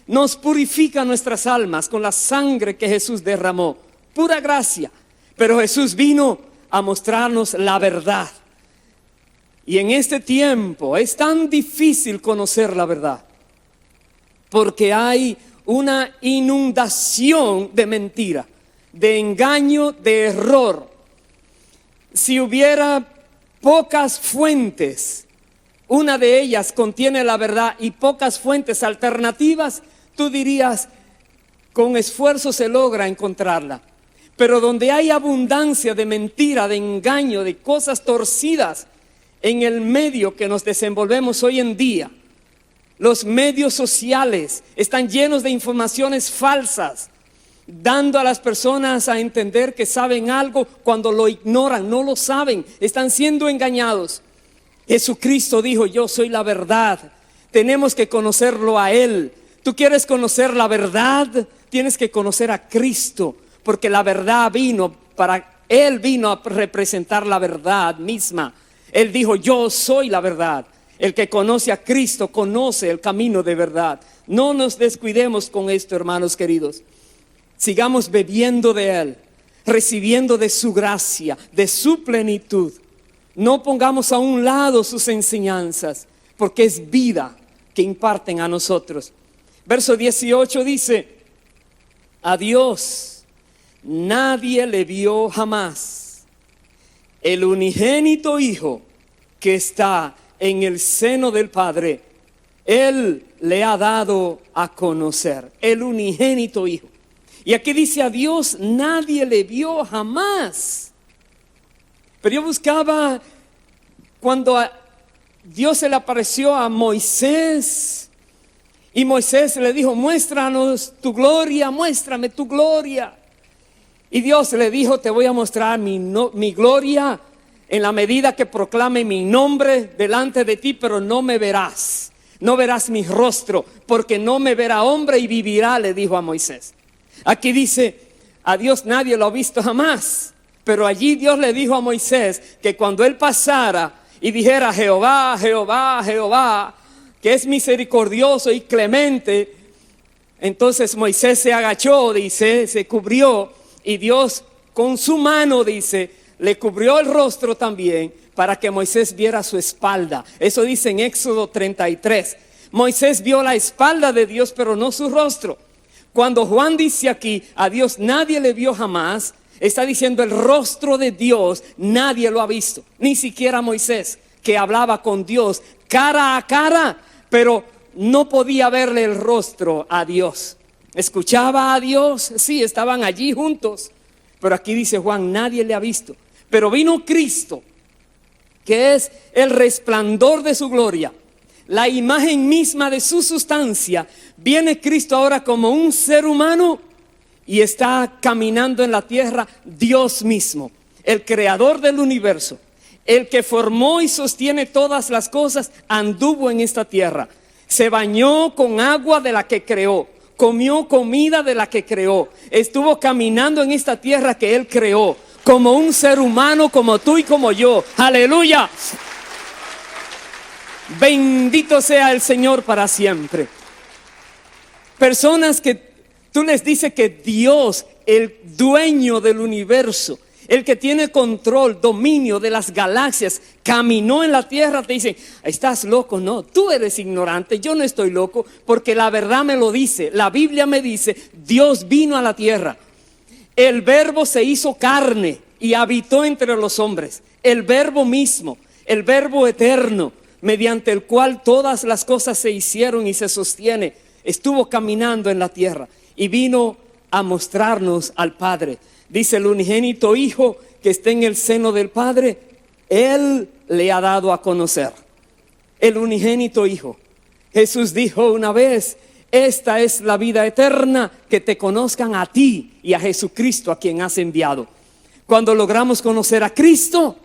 nos purifica nuestras almas con la sangre que Jesús derramó. Pura gracia. Pero Jesús vino a mostrarnos la verdad. Y en este tiempo es tan difícil conocer la verdad, porque hay una inundación de mentira, de engaño, de error. Si hubiera pocas fuentes, una de ellas contiene la verdad, y pocas fuentes alternativas, tú dirías, con esfuerzo se logra encontrarla. Pero donde hay abundancia de mentira, de engaño, de cosas torcidas en el medio que nos desenvolvemos hoy en día, los medios sociales están llenos de informaciones falsas, dando a las personas a entender que saben algo cuando lo ignoran, no lo saben, están siendo engañados. Jesucristo dijo: yo soy la verdad. Tenemos que conocerlo a Él. ¿Tú quieres conocer la verdad? Tienes que conocer a Cristo, porque la verdad Él vino a representar la verdad misma. Él dijo: yo soy la verdad. El que conoce a Cristo conoce el camino de verdad. No nos descuidemos con esto, hermanos queridos. Sigamos bebiendo de Él, recibiendo de su gracia, de su plenitud. No pongamos a un lado sus enseñanzas, porque es vida que imparten a nosotros. Verso 18 dice: a Dios nadie le vio jamás. El unigénito Hijo que está en el seno del Padre, Él le ha dado a conocer. El unigénito Hijo. Y aquí dice: a Dios nadie le vio jamás. Pero yo buscaba cuando Dios se le apareció a Moisés, y Moisés le dijo: muéstranos tu gloria, muéstrame tu gloria. Y Dios le dijo: te voy a mostrar mi gloria en la medida que proclame mi nombre delante de ti, pero no me verás. No verás mi rostro, porque no me verá hombre y vivirá, le dijo a Moisés. Aquí dice, a Dios nadie lo ha visto jamás. Pero allí Dios le dijo a Moisés que cuando él pasara y dijera Jehová, Jehová, Jehová, que es misericordioso y clemente, entonces Moisés se agachó, dice, se cubrió, y Dios con su mano, dice, le cubrió el rostro también para que Moisés viera su espalda. Eso dice en Éxodo 33. Moisés vio la espalda de Dios, pero no su rostro. Cuando Juan dice aquí, a Dios nadie le vio jamás, está diciendo el rostro de Dios, nadie lo ha visto. Ni siquiera Moisés, que hablaba con Dios cara a cara, pero no podía verle el rostro a Dios. Escuchaba a Dios, sí, estaban allí juntos. Pero aquí dice Juan, nadie le ha visto. Pero vino Cristo, que es el resplandor de su gloria, la imagen misma de su sustancia. Viene Cristo ahora como un ser humano y está caminando en la tierra. Dios mismo, el creador del universo, el que formó y sostiene todas las cosas, anduvo en esta tierra. Se bañó con agua de la que creó, comió comida de la que creó, estuvo caminando en esta tierra que Él creó, como un ser humano, como tú y como yo. ¡Aleluya! Bendito sea el Señor para siempre. Personas que tú les dices que Dios, el dueño del universo, el que tiene control, dominio de las galaxias, caminó en la tierra, te dicen, estás loco. No, tú eres ignorante, yo no estoy loco, porque la verdad me lo dice. La Biblia me dice, Dios vino a la tierra. El Verbo se hizo carne y habitó entre los hombres. El Verbo mismo, el Verbo eterno, mediante el cual todas las cosas se hicieron y se sostiene, estuvo caminando en la tierra y vino a mostrarnos al Padre. Dice el unigénito Hijo que está en el seno del Padre, Él le ha dado a conocer. El unigénito Hijo. Jesús dijo una vez, esta es la vida eterna, que te conozcan a ti y a Jesucristo a quien has enviado. Cuando logramos conocer a Cristo,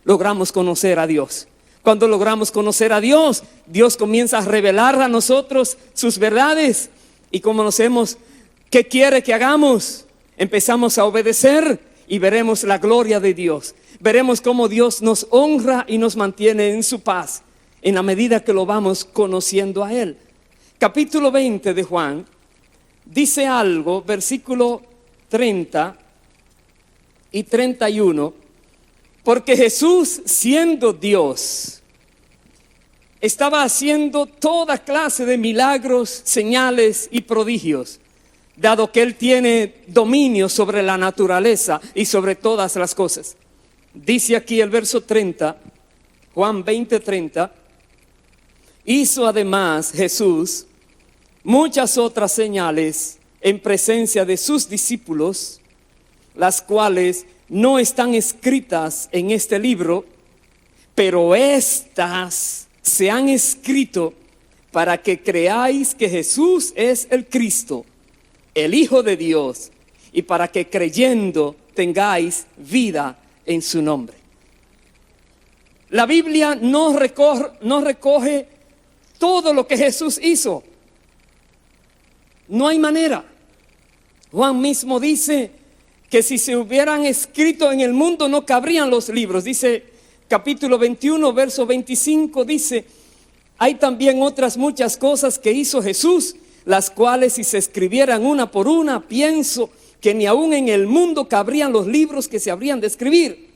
logramos conocer a Dios. Cuando logramos conocer a Dios, Dios comienza a revelar a nosotros sus verdades. Y como conocemos qué quiere que hagamos, empezamos a obedecer y veremos la gloria de Dios. Veremos cómo Dios nos honra y nos mantiene en su paz en la medida que lo vamos conociendo a Él. Capítulo 20 de Juan dice algo, versículo 30 y 31, porque Jesús, siendo Dios, estaba haciendo toda clase de milagros, señales y prodigios, dado que Él tiene dominio sobre la naturaleza y sobre todas las cosas. Dice aquí el verso 30, Juan 20:30, hizo además Jesús muchas otras señales en presencia de sus discípulos, las cuales no están escritas en este libro, pero estas se han escrito para que creáis que Jesús es el Cristo, el Hijo de Dios, y para que creyendo tengáis vida en su nombre. La Biblia no recoge todo lo que Jesús hizo. No hay manera. Juan mismo dice que si se hubieran escrito en el mundo no cabrían los libros. Dice capítulo 21, verso 25, dice, hay también otras muchas cosas que hizo Jesús, las cuales si se escribieran una por una, pienso que ni aún en el mundo cabrían los libros que se habrían de escribir.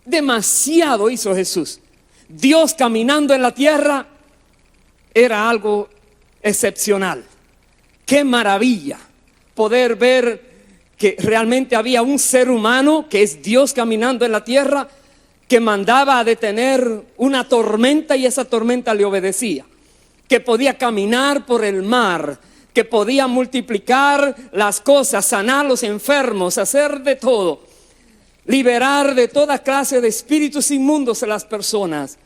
Demasiado hizo Jesús. Dios caminando en la tierra era algo excepcional. Qué maravilla poder ver que realmente había un ser humano que es Dios caminando en la tierra, que mandaba a detener una tormenta y esa tormenta le obedecía, que podía caminar por el mar, que podía multiplicar las cosas, sanar los enfermos, hacer de todo, liberar de toda clase de espíritus inmundos a las personas.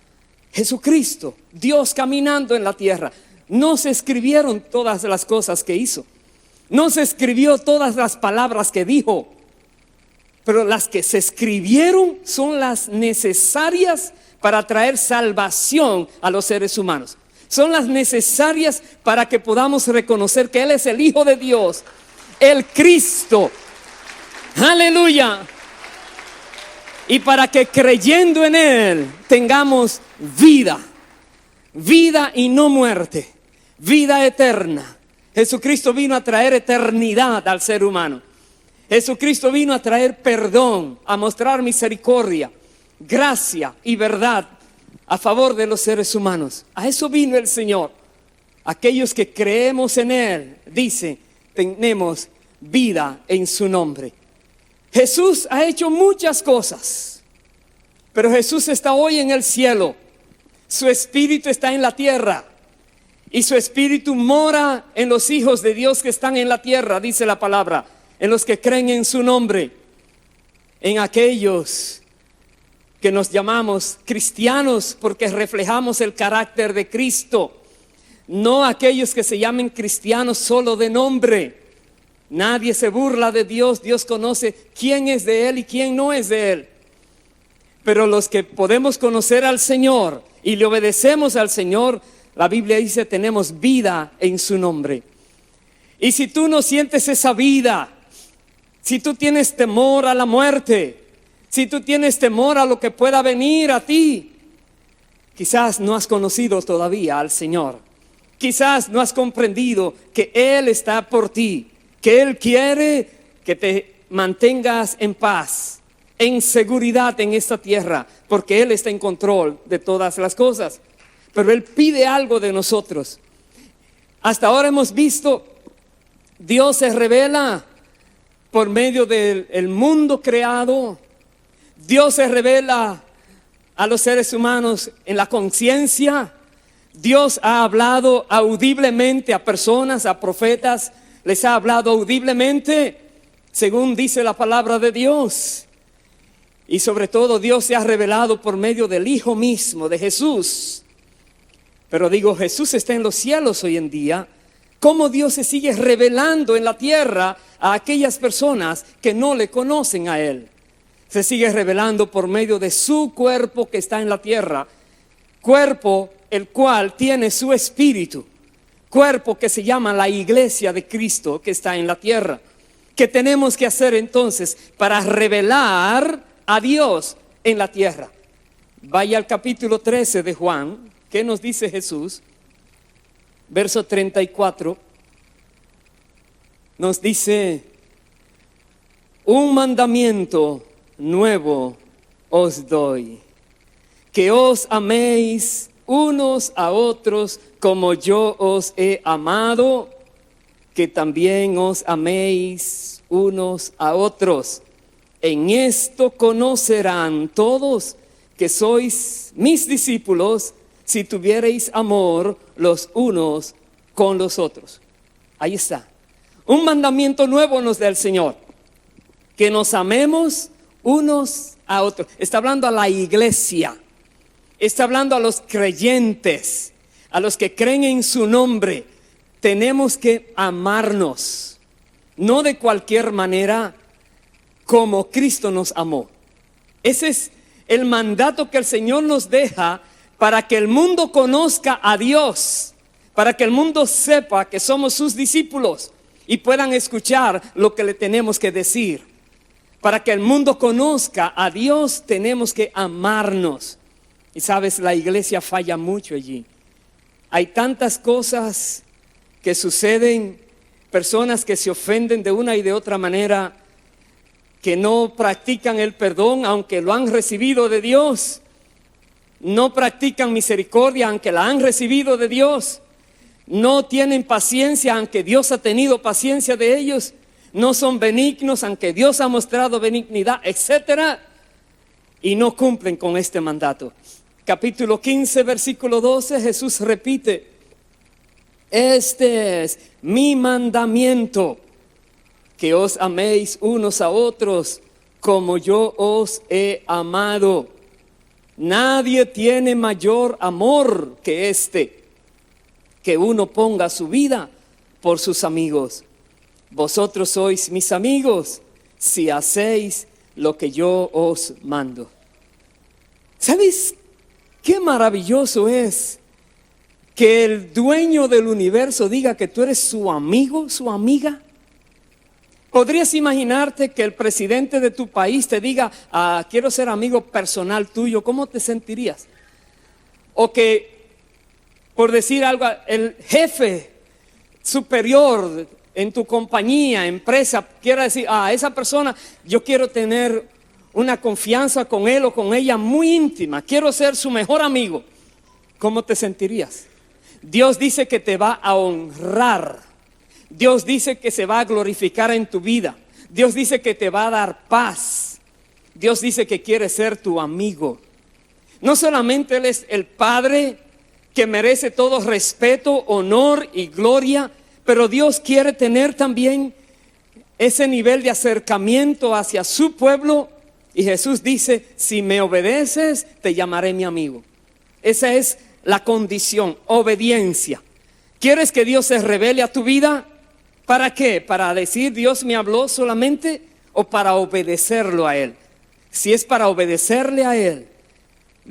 Jesucristo, Dios caminando en la tierra. No se escribieron todas las cosas que hizo, no se escribió todas las palabras que dijo, pero las que se escribieron son las necesarias para traer salvación a los seres humanos. son las necesarias para que podamos reconocer que Él es el Hijo de Dios, el Cristo. Aleluya. Y para que creyendo en Él tengamos vida, vida y no muerte, vida eterna. Jesucristo vino a traer eternidad al ser humano. Jesucristo vino a traer perdón, a mostrar misericordia, gracia y verdad a favor de los seres humanos. A eso vino el Señor. Aquellos que creemos en Él, dice, tenemos vida en su nombre. Jesús ha hecho muchas cosas, pero Jesús está hoy en el cielo. Su espíritu está en la tierra y su espíritu mora en los hijos de Dios que están en la tierra, dice la palabra, en los que creen en su nombre, en aquellos que nos llamamos cristianos porque reflejamos el carácter de Cristo, no aquellos que se llamen cristianos solo de nombre. Nadie se burla de Dios. Dios conoce quién es de Él y quién no es de Él. Pero los que podemos conocer al Señor y le obedecemos al Señor, la Biblia dice, tenemos vida en su nombre. Y si tú no sientes esa vida, si tú tienes temor a la muerte, si tú tienes temor a lo que pueda venir a ti, quizás no has conocido todavía al Señor. Quizás no has comprendido que Él está por ti, que Él quiere que te mantengas en paz, en seguridad en esta tierra, porque Él está en control de todas las cosas. Pero Él pide algo de nosotros. Hasta ahora hemos visto, Dios se revela por medio del mundo creado. Dios se revela a los seres humanos en la conciencia. Dios ha hablado audiblemente a personas, a profetas. Les ha hablado audiblemente, según dice la palabra de Dios. Y sobre todo Dios se ha revelado por medio del Hijo mismo, de Jesús. Pero digo, Jesús está en los cielos hoy en día. ¿Cómo Dios se sigue revelando en la tierra a aquellas personas que no le conocen a Él? Se sigue revelando por medio de su cuerpo que está en la tierra. Cuerpo el cual tiene su espíritu. Cuerpo que se llama la iglesia de Cristo que está en la tierra. ¿Qué tenemos que hacer entonces para revelar a Dios en la tierra? Vaya al capítulo 13 de Juan. ¿Qué nos dice Jesús? Verso 34. Nos dice: un mandamiento nuevo os doy, que os améis unos a otros como yo os he amado, que también os améis unos a otros. En esto conocerán todos que sois mis discípulos, si tuviereis amor los unos con los otros. Ahí está. Un mandamiento nuevo nos da el Señor, que nos amemos unos a otros. Está hablando a la iglesia. Está hablando a los creyentes, a los que creen en su nombre. Tenemos que amarnos, no de cualquier manera, como Cristo nos amó. Ese es el mandato que el Señor nos deja para que el mundo conozca a Dios, para que el mundo sepa que somos sus discípulos y puedan escuchar lo que le tenemos que decir. Para que el mundo conozca a Dios, tenemos que amarnos. Y sabes, la iglesia falla mucho allí. Hay tantas cosas que suceden, personas que se ofenden de una y de otra manera, que no practican el perdón aunque lo han recibido de Dios. No practican misericordia aunque la han recibido de Dios. No tienen paciencia aunque Dios ha tenido paciencia de ellos. No son benignos aunque Dios ha mostrado benignidad, etcétera. Y no cumplen con este mandato. Capítulo 15, versículo 12, Jesús repite: este es mi mandamiento, que os améis unos a otros como yo os he amado. Nadie tiene mayor amor que este, que uno ponga su vida por sus amigos. Vosotros sois mis amigos si hacéis lo que yo os mando. ¿Sabes qué maravilloso es que el dueño del universo diga que tú eres su amigo, su amiga? ¿Podrías imaginarte que el presidente de tu país te diga, quiero ser amigo personal tuyo? ¿Cómo te sentirías? O que, por decir algo, el jefe superior en tu compañía, empresa, quiera decir, esa persona, yo quiero tener una confianza con él o con ella muy íntima, quiero ser su mejor amigo. ¿Cómo te sentirías? Dios dice que te va a honrar. Dios dice que se va a glorificar en tu vida. Dios dice que te va a dar paz. Dios dice que quiere ser tu amigo. No solamente Él es el Padre que merece todo respeto, honor y gloria, pero Dios quiere tener también ese nivel de acercamiento hacia su pueblo. Y Jesús dice, si me obedeces, te llamaré mi amigo. Esa es la condición, obediencia. ¿Quieres que Dios se revele a tu vida? ¿Para qué? ¿Para decir Dios me habló solamente o para obedecerlo a Él? Si es para obedecerle a Él,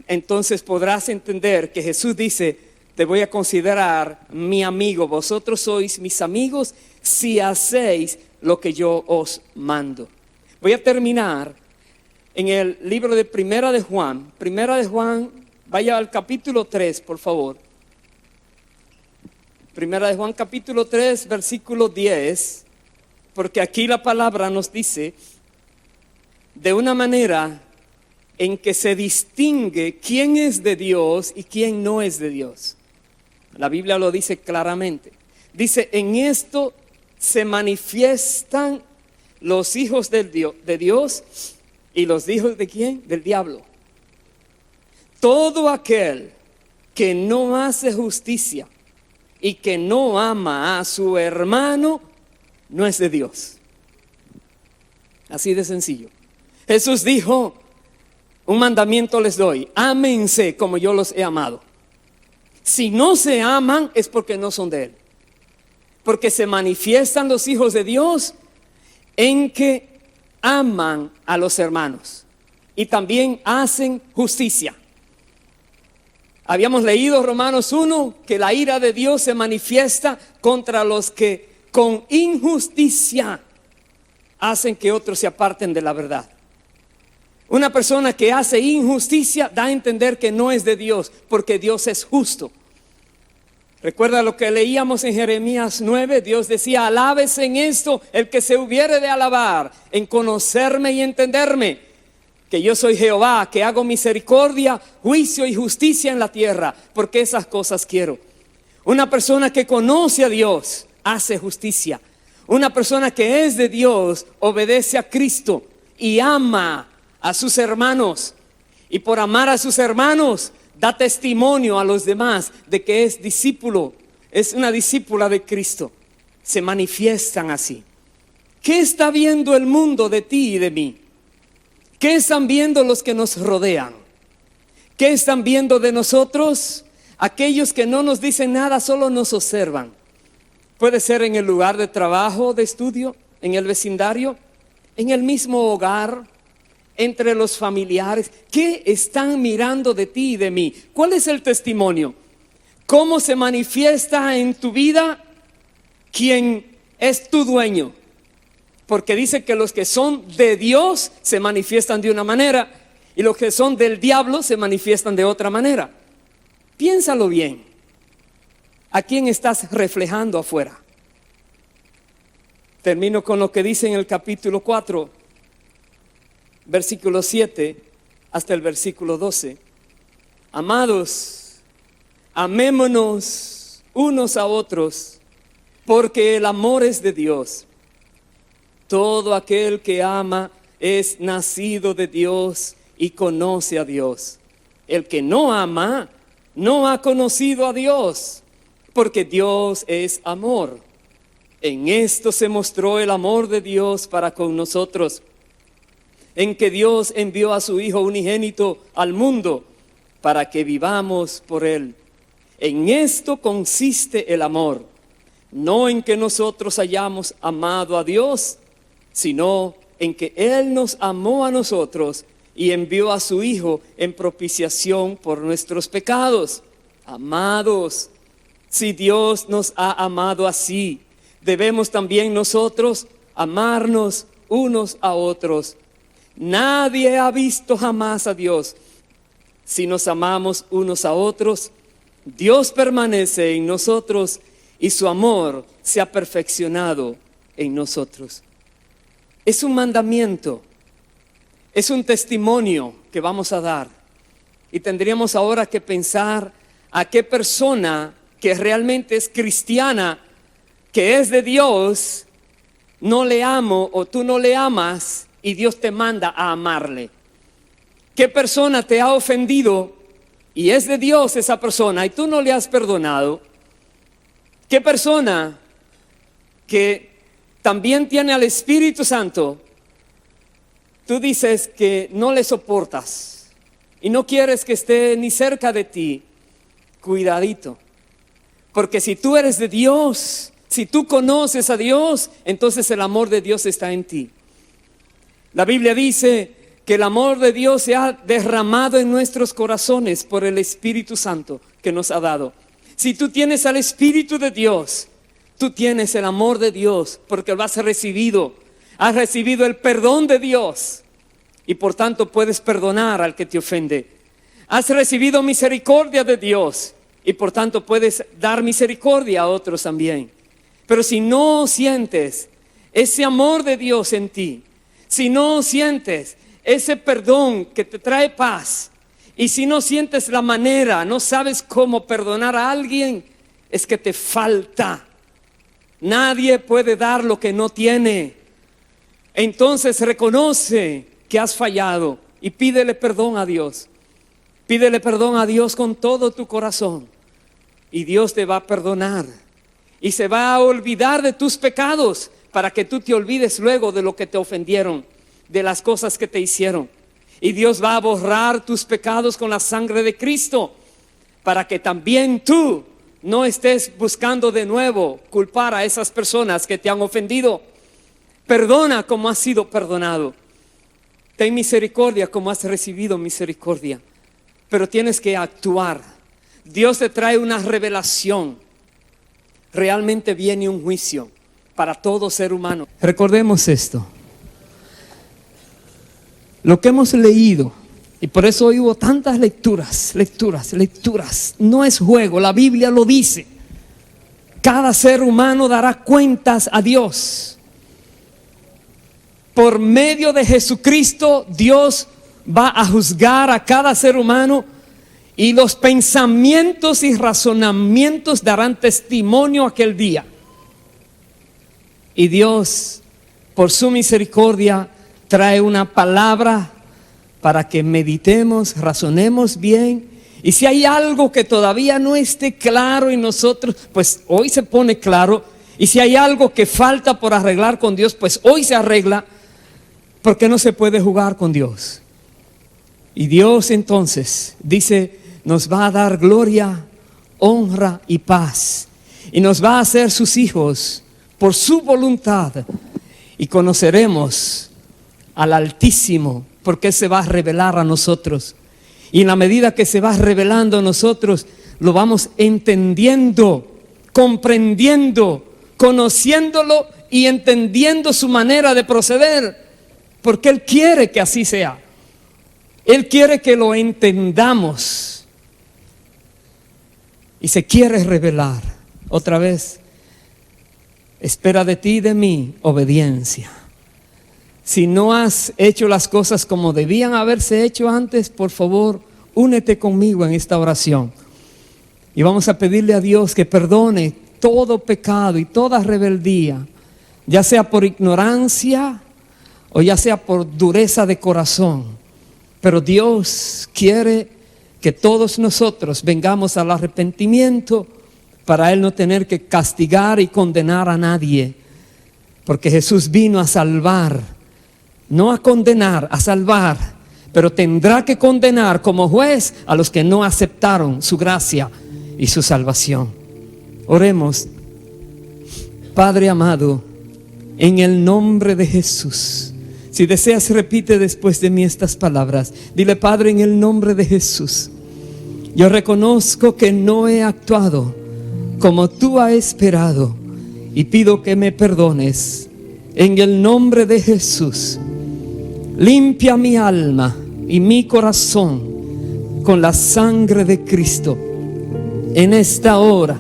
entonces podrás entender que Jesús dice, te voy a considerar mi amigo. Vosotros sois mis amigos si hacéis lo que yo os mando. Voy a terminar en el libro de Primera de Juan. Primera de Juan, vaya al capítulo 3, por favor. Primera de Juan capítulo 3, versículo 10, porque aquí la palabra nos dice de una manera en que se distingue quién es de Dios y quién no es de Dios. La Biblia lo dice claramente. Dice, en esto se manifiestan los hijos de Dios y los hijos de ¿quién? Del diablo. Todo aquel que no hace justicia y que no ama a su hermano, no es de Dios. Así de sencillo. Jesús dijo, un mandamiento les doy, ámense como yo los he amado. Si no se aman es porque no son de Él. Porque se manifiestan los hijos de Dios en que aman a los hermanos y también hacen justicia. Habíamos leído Romanos 1 que la ira de Dios se manifiesta contra los que con injusticia hacen que otros se aparten de la verdad. Una persona que hace injusticia da a entender que no es de Dios, porque Dios es justo. Recuerda lo que leíamos en Jeremías 9, Dios decía, alábese en esto el que se hubiere de alabar, en conocerme y entenderme, que yo soy Jehová, que hago misericordia, juicio y justicia en la tierra, porque esas cosas quiero. Una persona que conoce a Dios hace justicia. Una persona que es de Dios obedece a Cristo y ama a sus hermanos. Y por amar a sus hermanos da testimonio a los demás de que es discípulo, es una discípula de Cristo. Se manifiestan así. ¿Qué está viendo el mundo de ti y de mí? ¿Qué están viendo los que nos rodean? ¿Qué están viendo de nosotros? Aquellos que no nos dicen nada, solo nos observan. Puede ser en el lugar de trabajo, de estudio, en el vecindario, en el mismo hogar, entre los familiares. ¿Qué están mirando de ti y de mí? ¿Cuál es el testimonio? ¿Cómo se manifiesta en tu vida quién es tu dueño? Porque dice que los que son de Dios se manifiestan de una manera y los que son del diablo se manifiestan de otra manera. Piénsalo bien. ¿A quién estás reflejando afuera? Termino con lo que dice en el capítulo 4, versículo 7 hasta el versículo 12. Amados, amémonos unos a otros, porque el amor es de Dios. Todo aquel que ama es nacido de Dios y conoce a Dios. El que no ama no ha conocido a Dios, porque Dios es amor. En esto se mostró el amor de Dios para con nosotros, en que Dios envió a su Hijo unigénito al mundo para que vivamos por Él. En esto consiste el amor, no en que nosotros hayamos amado a Dios, sino en que Él nos amó a nosotros y envió a su Hijo en propiciación por nuestros pecados. Amados, Si Dios nos ha amado así, debemos también nosotros amarnos unos a otros. Nadie ha visto jamás a Dios. Si nos amamos unos a otros, Dios permanece en nosotros y su amor se ha perfeccionado en nosotros. Es un mandamiento, es un testimonio que vamos a dar. Y tendríamos ahora que pensar a qué persona que realmente es cristiana, que es de Dios, no le amo o tú no le amas y Dios te manda a amarle. ¿Qué persona te ha ofendido y es de Dios esa persona y tú no le has perdonado? ¿Qué persona que también tiene al Espíritu Santo, tú dices que no le soportas y no quieres que esté ni cerca de ti? Cuidadito, porque si tú eres de Dios, si tú conoces a Dios, entonces el amor de Dios está en ti. La Biblia dice que el amor de Dios se ha derramado en nuestros corazones por el Espíritu Santo que nos ha dado. Si tú tienes al Espíritu de Dios, tú tienes el amor de Dios porque lo has recibido el perdón de Dios y por tanto puedes perdonar al que te ofende. Has recibido misericordia de Dios y por tanto puedes dar misericordia a otros también. Pero si no sientes ese amor de Dios en ti, si no sientes ese perdón que te trae paz, y si no sientes la manera, no sabes cómo perdonar a alguien, es que te falta. Nadie puede dar lo que no tiene. Entonces reconoce que has fallado y pídele perdón a Dios. Pídele perdón a Dios con todo tu corazón y Dios te va a perdonar y se va a olvidar de tus pecados para que tú te olvides luego de lo que te ofendieron, de las cosas que te hicieron. Y Dios va a borrar tus pecados con la sangre de Cristo para que también tú no estés buscando de nuevo culpar a esas personas que te han ofendido. Perdona como has sido perdonado. Ten misericordia como has recibido misericordia. Pero tienes que actuar. Dios te trae una revelación. Realmente viene un juicio para todo ser humano. Recordemos esto. Lo que hemos leído, y por eso hoy hubo tantas lecturas. No es juego, la Biblia lo dice. Cada ser humano dará cuentas a Dios. Por medio de Jesucristo, Dios va a juzgar a cada ser humano y los pensamientos y razonamientos darán testimonio aquel día. Y Dios, por su misericordia, trae una palabra para que meditemos, razonemos bien. Y si hay algo que todavía no esté claro en nosotros, pues hoy se pone claro. Y si hay algo que falta por arreglar con Dios, pues hoy se arregla, porque no se puede jugar con Dios. Y Dios entonces dice, nos va a dar gloria, honra y paz. Y nos va a hacer sus hijos por su voluntad. Y conoceremos al Altísimo, porque Él se va a revelar a nosotros. Y en la medida que se va revelando a nosotros, lo vamos entendiendo, comprendiendo, conociéndolo y entendiendo su manera de proceder, porque Él quiere que así sea. Él quiere que lo entendamos y se quiere revelar. Otra vez, espera de ti y de mí obediencia. Si no has hecho las cosas como debían haberse hecho antes, por favor, únete conmigo en esta oración. Y vamos a pedirle a Dios que perdone todo pecado y toda rebeldía, ya sea por ignorancia o ya sea por dureza de corazón. Pero Dios quiere que todos nosotros vengamos al arrepentimiento para Él no tener que castigar y condenar a nadie. Porque Jesús vino a salvar, no a condenar, a salvar. Pero tendrá que condenar como juez a los que no aceptaron su gracia y su salvación. Oremos. Padre amado, en el nombre de Jesús. Si deseas, repite después de mí estas palabras. Dile: Padre, en el nombre de Jesús, yo reconozco que no he actuado como tú has esperado, y pido que me perdones en el nombre de Jesús. Limpia mi alma y mi corazón con la sangre de Cristo. En esta hora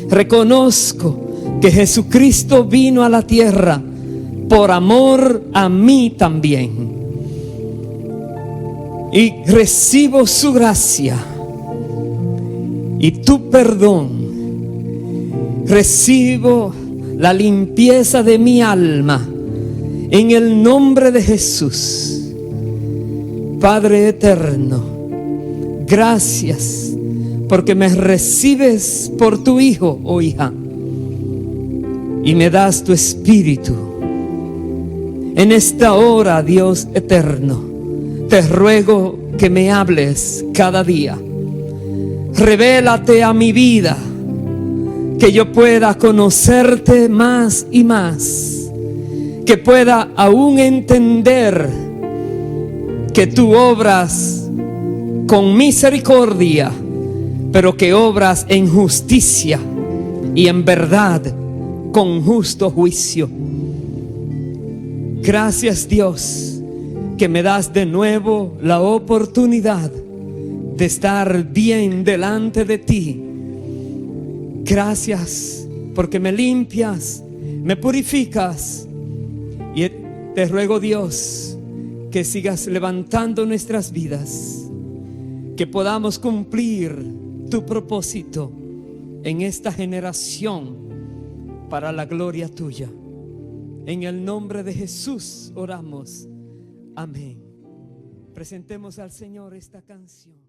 reconozco que Jesucristo vino a la tierra por amor a mí también, y recibo su gracia y tu perdón. Recibo la limpieza de mi alma en el nombre de Jesús. Padre eterno, gracias porque me recibes por tu hijo o hija y me das tu espíritu. En esta hora, Dios eterno, te ruego que me hables cada día. Revélate a mi vida, que yo pueda conocerte más y más, que pueda aún entender que tú obras con misericordia, pero que obras en justicia y en verdad, con justo juicio. Gracias, Dios, que me das de nuevo la oportunidad de estar bien delante de ti. Gracias porque me limpias, me purificas, y te ruego, Dios, que sigas levantando nuestras vidas, que podamos cumplir tu propósito en esta generación para la gloria tuya. En el nombre de Jesús oramos. Amén. Presentemos al Señor esta canción.